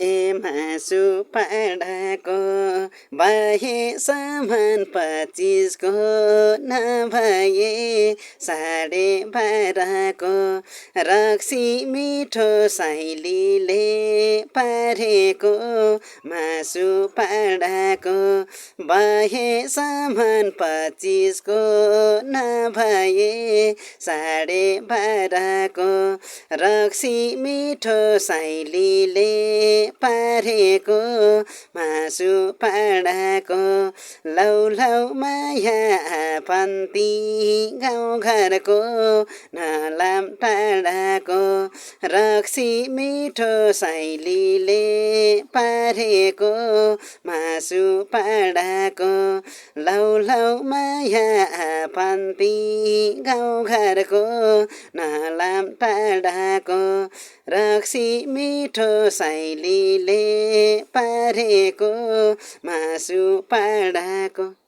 ए मासु पाडाको भए सामान 25 को नभए 12.5 को रक्सी मिठो साइलीले पारेको मासु पाडाको भए सामान 25 को नभए 12.5 को रक्सी मिठो साइलीले पारेको मासु पाडाको लौ लौ माया पन्ती गाउँघरको नलाम टाढाको रक्सी मिठो साइलीले पारेको मासु पाडाको लौ लौ माया पन्ती गाउँघरको नलाम टाढाको रक्सी मिठो साइलीले पारेको मासु पाडाको